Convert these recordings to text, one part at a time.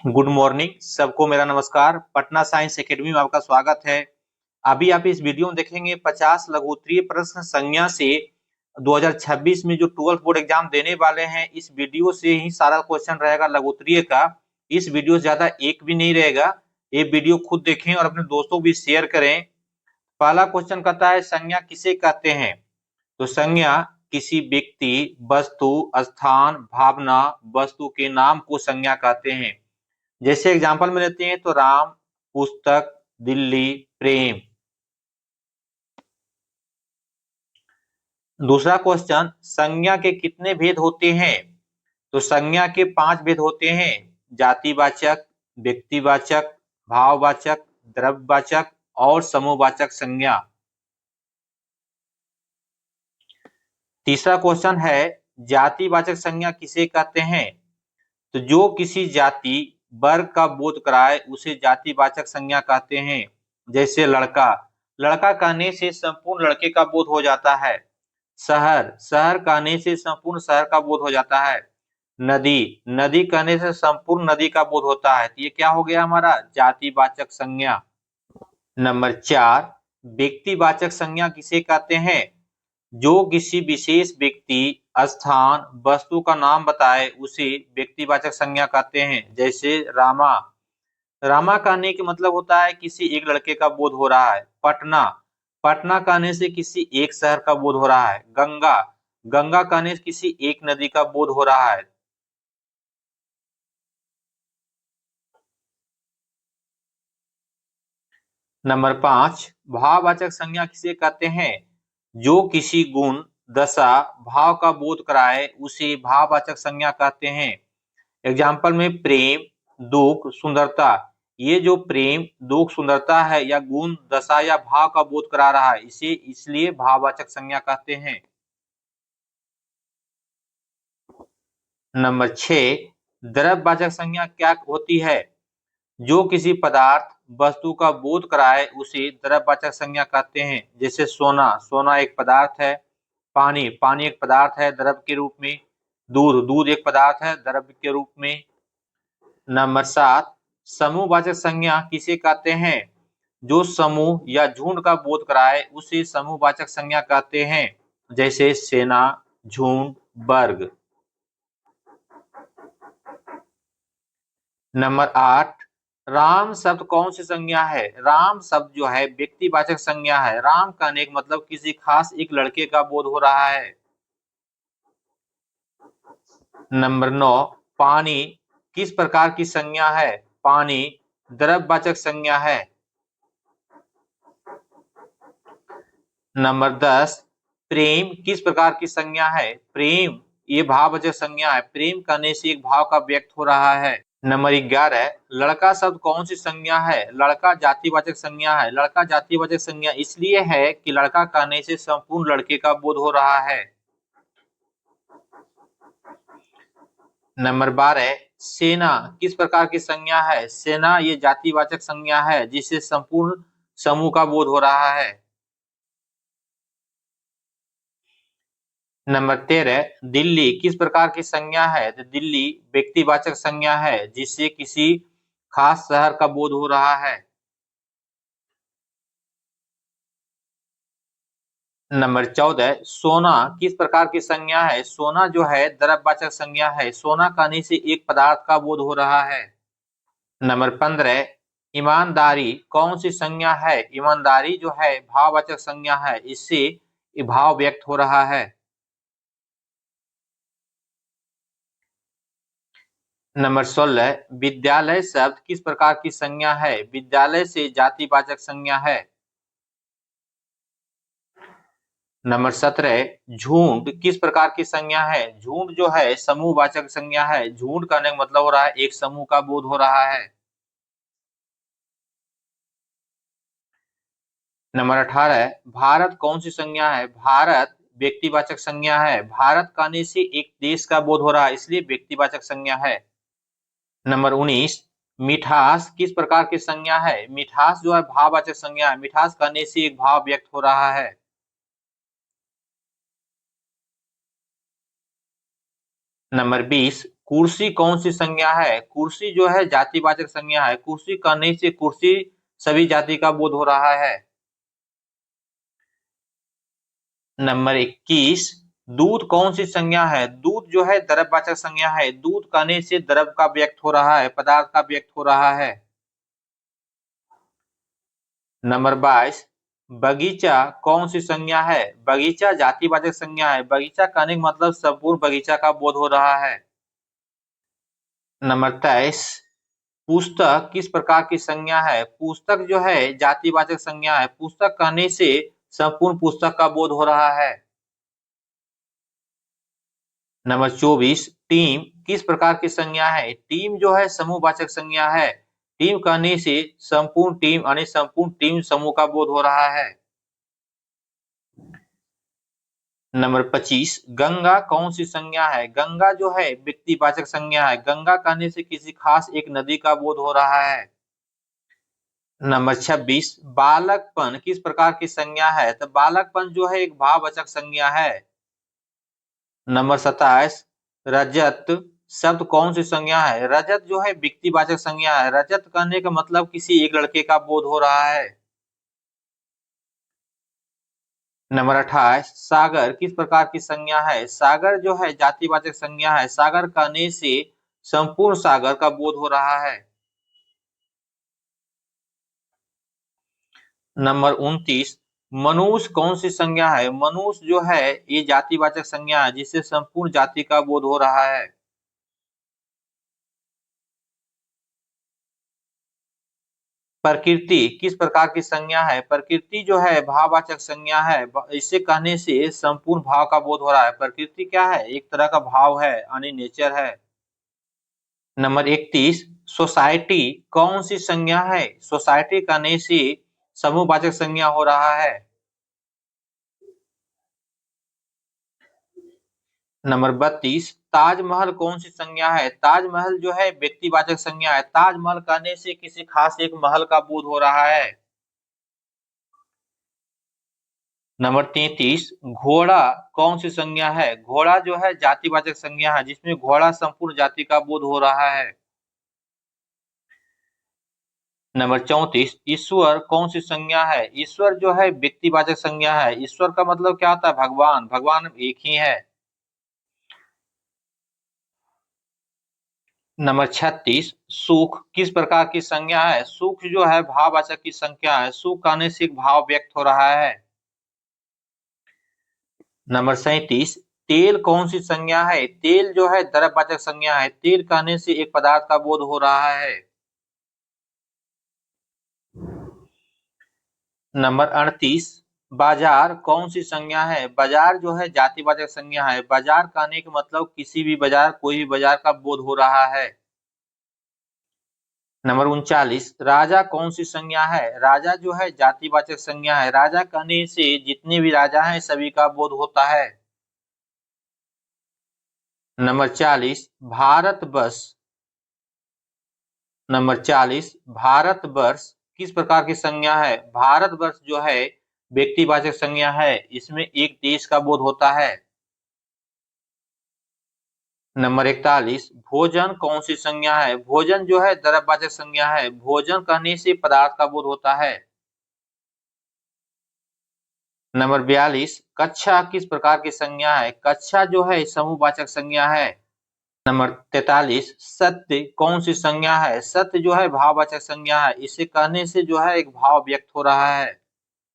Good morning सबको, मेरा नमस्कार। पटना साइंस एकेडमी में आपका स्वागत है। अभी आप इस वीडियो में देखेंगे 50 लघुत्तरीय प्रश्न संज्ञा से 2026 में जो 12th बोर्ड एग्जाम देने वाले हैं, इस वीडियो से ही सारा क्वेश्चन रहेगा लघुत्तरीय का। इस वीडियो से ज्यादा एक भी नहीं रहेगा। ये वीडियो खुद देखें और अपने दोस्तों को भी शेयर करें। पहला क्वेश्चन कहता है, संज्ञा किसे कहते हैं? तो संज्ञा किसी व्यक्ति, वस्तु, स्थान, भावना, वस्तु के नाम को संज्ञा कहते हैं। जैसे एग्जांपल में लेते हैं तो राम, पुस्तक, दिल्ली, प्रेम। दूसरा क्वेश्चन, संज्ञा के कितने भेद होते हैं? तो संज्ञा के 5 भेद होते हैं। जातिवाचक, व्यक्तिवाचक, भाववाचक, द्रव्यवाचक और समूहवाचक संज्ञा। तीसरा क्वेश्चन है, जातिवाचक संज्ञा किसे कहते हैं? तो जो किसी जाति वर्ग का बोध कराए उसे जातिवाचक संज्ञा कहते हैं। जैसे लड़का, लड़का कहने से संपूर्ण लड़के का बोध हो जाता है। शहर, शहर कहने से संपूर्ण शहर का बोध हो जाता है। नदी, नदी कहने से संपूर्ण नदी का बोध होता है। तो ये क्या हो गया हमारा? जातिवाचक संज्ञा। नंबर 4, व्यक्तिवाचक संज्ञा किसे कहते हैं? जो किसी विशेष व्यक्ति, स्थान, वस्तु का नाम बताए उसे व्यक्तिवाचक संज्ञा कहते हैं। जैसे रामा, रामा कहने के मतलब होता है किसी एक लड़के का बोध हो रहा है। पटना, पटना कहने से किसी एक शहर का बोध हो रहा है। गंगा, गंगा कहने से किसी एक नदी का बोध हो रहा है। नंबर 5, भाववाचक संज्ञा किसे कहते हैं? जो किसी गुण, दशा, भाव का बोध कराए उसे भाववाचक संज्ञा कहते हैं। एग्जाम्पल में प्रेम, दुख, सुंदरता। ये जो प्रेम, दुख, सुंदरता है या गुण, दशा या भाव का बोध करा रहा है, इसे इसलिए भाववाचक संज्ञा कहते हैं। नंबर 6, द्रव्यवाचक संज्ञा क्या होती है? जो किसी पदार्थ, वस्तु का बोध कराए उसे द्रव्यवाचक संज्ञा कहते हैं। जैसे सोना, सोना एक पदार्थ है। पानी, पानी एक पदार्थ है द्रव्य के रूप में। दूध, दूध एक पदार्थ है द्रव्य के रूप में। नंबर 7, समूहवाचक संज्ञा किसे कहते हैं? जो समूह या झुंड का बोध कराए उसे समूहवाचक संज्ञा कहते हैं। जैसे सेना, झुंड, वर्ग। नंबर 8, राम शब्द कौन सी संज्ञा है? राम शब्द जो है व्यक्तिवाचक संज्ञा है। राम कहने का मतलब किसी खास एक लड़के का बोध हो रहा है। नंबर 9, पानी किस प्रकार की संज्ञा है? पानी द्रव्यवाचक संज्ञा है। नंबर 10, प्रेम किस प्रकार की संज्ञा है? प्रेम ये भाववाचक संज्ञा है। प्रेम कहने से एक भाव का व्यक्त हो रहा है। नंबर 11, लड़का शब्द कौन सी संज्ञा है? लड़का जातिवाचक संज्ञा है। लड़का जातिवाचक संज्ञा इसलिए है कि लड़का कहने से संपूर्ण लड़के का बोध हो रहा है। नंबर 12, सेना किस प्रकार की संज्ञा है? सेना ये जातिवाचक संज्ञा है जिससे संपूर्ण समूह का बोध हो रहा है। नंबर 13, दिल्ली किस प्रकार की संज्ञा है? तो दिल्ली व्यक्तिवाचक संज्ञा है जिससे किसी खास शहर का बोध हो रहा है। नंबर 14, सोना किस प्रकार की संज्ञा है? सोना जो है द्रव्यवाचक संज्ञा है। सोना कहने से एक पदार्थ का बोध हो रहा है। नंबर 15, ईमानदारी कौन सी संज्ञा है? ईमानदारी जो है भाववाचक संज्ञा है। इससे भाव व्यक्त हो रहा है। नंबर 16, विद्यालय शब्द किस प्रकार की संज्ञा है? विद्यालय से जातिवाचक संज्ञा है। नंबर 17, झुंड किस प्रकार की संज्ञा है? झुंड जो है समूहवाचक संज्ञा है। झुंड कहने का मतलब हो रहा है एक समूह का बोध हो रहा है। नंबर 18, भारत कौन सी संज्ञा है? भारत व्यक्तिवाचक संज्ञा है। भारत कहने से एक देश का बोध हो रहा है, इसलिए व्यक्तिवाचक संज्ञा है। नंबर 19, मिठास किस प्रकार की संज्ञा है? मिठास जो है भाववाचक संज्ञा है। मिठास कहने से एक भाव व्यक्त हो रहा है। नंबर 20, कुर्सी कौन सी संज्ञा है? कुर्सी जो है जातिवाचक संज्ञा है। कुर्सी कहने से कुर्सी सभी जाति का बोध हो रहा है। नंबर 21, दूध कौन सी संज्ञा है? दूध जो है द्रव्यवाचक संज्ञा है। दूध कहने से द्रव्य का व्यक्त हो रहा है, पदार्थ का व्यक्त हो रहा है। नंबर 22, बगीचा कौन सी संज्ञा है? बगीचा जातिवाचक संज्ञा है। बगीचा कहने का मतलब संपूर्ण बगीचा का बोध हो रहा है। नंबर 23, पुस्तक किस प्रकार की संज्ञा है? पुस्तक जो है जातिवाचक संज्ञा है। पुस्तक कहने से संपूर्ण पुस्तक का बोध हो रहा है। नंबर 24, टीम किस प्रकार की संज्ञा है? टीम जो है समूहवाचक संज्ञा है। टीम कहने से संपूर्ण टीम यानी संपूर्ण टीम समूह का बोध हो रहा है। नंबर 25, गंगा कौन सी संज्ञा है? गंगा जो है व्यक्तिवाचक संज्ञा है। गंगा कहने से किसी खास एक नदी का बोध हो रहा है। नंबर 26, बालकपन किस प्रकार की संज्ञा है? तो बालकपन जो है एक भाववाचक संज्ञा है। नंबर 27, रजत शब्द कौन सी संज्ञा है? रजत जो है व्यक्तिवाचक संज्ञा है। रजत कहने का मतलब किसी एक लड़के का बोध हो रहा है। नंबर 28, सागर किस प्रकार की संज्ञा है? सागर जो है जातिवाचक संज्ञा है। सागर कहने से संपूर्ण सागर का बोध हो रहा है। नंबर 29, मनुष्य कौन सी संज्ञा है? मनुष्य जो है ये जातिवाचक संज्ञा है जिससे संपूर्ण जाति का बोध हो रहा है। प्रकृति किस प्रकार की संज्ञा है? प्रकृति जो है भाववाचक संज्ञा है। इसे कहने से संपूर्ण भाव का बोध हो रहा है। प्रकृति क्या है? एक तरह का भाव है यानी नेचर है। नंबर 31, सोसाइटी कौन सी संज्ञा है? सोसाइटी कहने से समूहवाचक संज्ञा हो रहा है। नंबर 32, ताजमहल कौन सी संज्ञा है? ताजमहल जो है व्यक्तिवाचक संज्ञा है। ताजमहल कहने से किसी खास एक महल का बोध हो रहा है। नंबर 33, घोड़ा कौन सी संज्ञा है? घोड़ा जो है जातिवाचक संज्ञा है जिसमें घोड़ा संपूर्ण जाति का बोध हो रहा है। नंबर 34, ईश्वर कौन सी संज्ञा है? ईश्वर जो है व्यक्तिवाचक संज्ञा है। ईश्वर का मतलब क्या होता है? भगवान। भगवान एक ही है। नंबर 36, सुख किस प्रकार की संज्ञा है? सुख जो है भाववाचक की संज्ञा है। सुख कहने से एक भाव व्यक्त हो रहा है। नंबर 37, तेल कौन सी संज्ञा है? तेल जो है द्रव्यवाचक संज्ञा है। तेल कहने से एक पदार्थ का बोध हो रहा है। नंबर 38, बाजार कौन सी संज्ञा है? बाजार जो है जातिवाचक संज्ञा है। बाजार कहने का मतलब किसी भी बाजार, कोई भी बाजार का बोध हो रहा है। नंबर 39, राजा कौन सी संज्ञा है? राजा जो है जातिवाचक संज्ञा है। राजा कहने से जितने भी राजा हैं सभी का बोध होता है। नंबर 40, भारतवर्ष। नंबर 40, भारतवर्ष किस प्रकार की संज्ञा है? भारतवर्ष जो है व्यक्तिवाचक संज्ञा है। इसमें एक देश का बोध होता है। नंबर 41, भोजन कौन सी संज्ञा है? भोजन जो है द्रव्यवाचक संज्ञा है। भोजन कहने से पदार्थ का बोध होता है। नंबर 42, कक्षा किस प्रकार की संज्ञा है? कक्षा जो है समूहवाचक संज्ञा है। नंबर 43, सत्य कौन सी संज्ञा है? सत्य जो है भाववाचक संज्ञा है। इसे कहने से जो है एक भाव व्यक्त हो रहा है।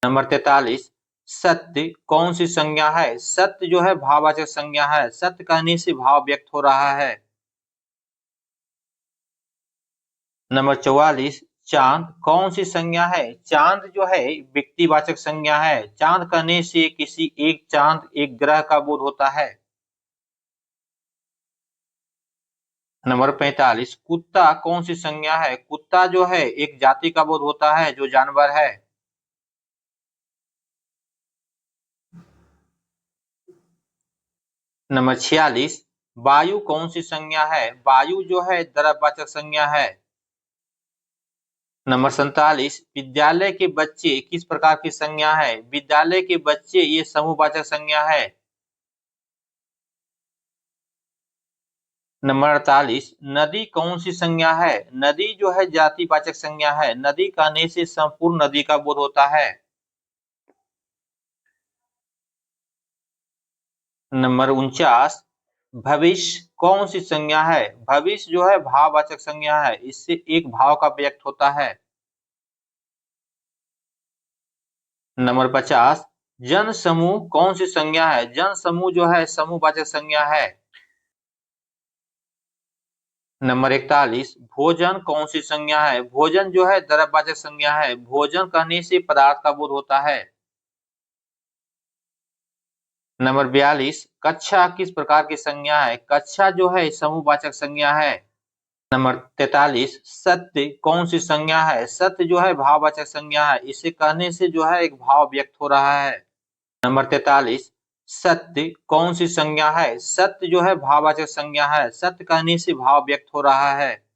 नंबर 43, सत्य कौन सी संज्ञा है? सत्य जो है भाववाचक संज्ञा है। सत्य कहने से भाव व्यक्त हो रहा है। नंबर 44, चांद कौन सी संज्ञा है? चांद जो है व्यक्तिवाचक संज्ञा है। चांद कहने से किसी एक चांद, एक ग्रह का बोध होता है। नंबर 45, कुत्ता कौन सी संज्ञा है? कुत्ता जो है एक जाति का बोध होता है, जो जानवर है। नंबर 46, वायु कौन सी संज्ञा है? वायु जो है द्रव्यवाचक संज्ञा है। नंबर 47, विद्यालय के बच्चे किस प्रकार की संज्ञा है? विद्यालय के बच्चे ये समूहवाचक संज्ञा है। नंबर 48, नदी कौन सी संज्ञा है? नदी जो है जातिवाचक संज्ञा है। नदी कहने से संपूर्ण नदी का बोध होता है। नंबर 49, भविष्य कौन सी संज्ञा है? भविष्य जो है भाववाचक संज्ञा है। इससे एक भाव का व्यक्त होता है। नंबर 50, जन समूह कौन सी संज्ञा है? जन समूह जो है समूहवाचक संज्ञा है। नंबर 41, भोजन कौन सी संज्ञा है? भोजन जो है द्रव्यवाचक संज्ञा है। भोजन कहने से पदार्थ का बोध होता है। नंबर 42, कक्षा किस प्रकार की संज्ञा है? कक्षा जो है समूहवाचक संज्ञा है। नंबर 43, सत्य कौन सी संज्ञा है? सत्य जो है भाववाचक संज्ञा है। इसे कहने से जो है एक भाव व्यक्त हो रहा है। नंबर 43, सत्य कौन सी संज्ञा है? सत्य जो है भाववाचक संज्ञा है। सत्य कहने से भाव व्यक्त हो रहा है।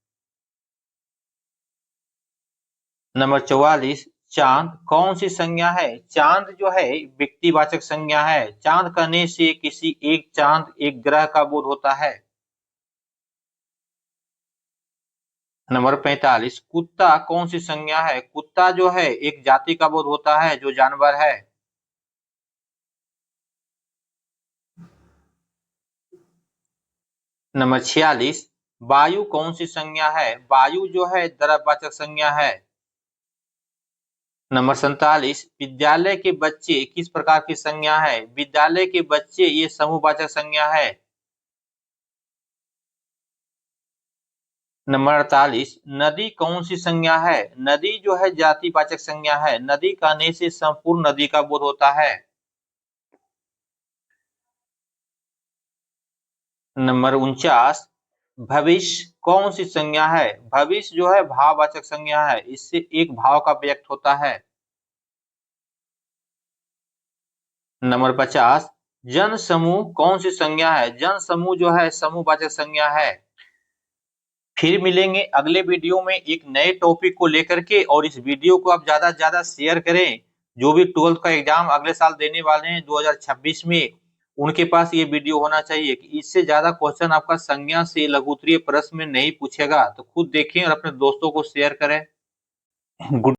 नंबर 44, चांद कौन सी संज्ञा है? चांद जो है व्यक्तिवाचक संज्ञा है। चांद कहने से किसी एक चांद एक ग्रह का बोध होता है। नंबर 45, कुत्ता कौन सी संज्ञा है? कुत्ता जो है एक जाति का बोध होता है जो जानवर है। नंबर 46, वायु कौन सी संज्ञा है? वायु जो है द्रव्यवाचक संज्ञा है। नंबर 47, विद्यालय के बच्चे किस प्रकार की संज्ञा है? विद्यालय के बच्चे ये समूहवाचक संज्ञा है। नंबर 48, नदी कौन सी संज्ञा है? नदी जो है जातिवाचक संज्ञा है। नदी कहने से संपूर्ण नदी का बोध होता है। नंबर 49, भविष्य कौन सी संज्ञा है? भविष्य जो है भाववाचक संज्ञा है। इससे एक भाव का व्यक्त होता है। नंबर 50, जन समूह कौन सी संज्ञा है? जन समूह जो है समूहवाचक संज्ञा है। फिर मिलेंगे अगले वीडियो में एक नए टॉपिक को लेकर के, और इस वीडियो को आप ज्यादा से ज्यादा शेयर करें। जो भी 12th का एग्जाम अगले साल देने वाले हैं 2026 में, उनके पास ये वीडियो होना चाहिए कि इससे ज्यादा क्वेश्चन आपका संज्ञा से लघुत्तरीय प्रश्न में नहीं पूछेगा। तो खुद देखें और अपने दोस्तों को शेयर करें। गुड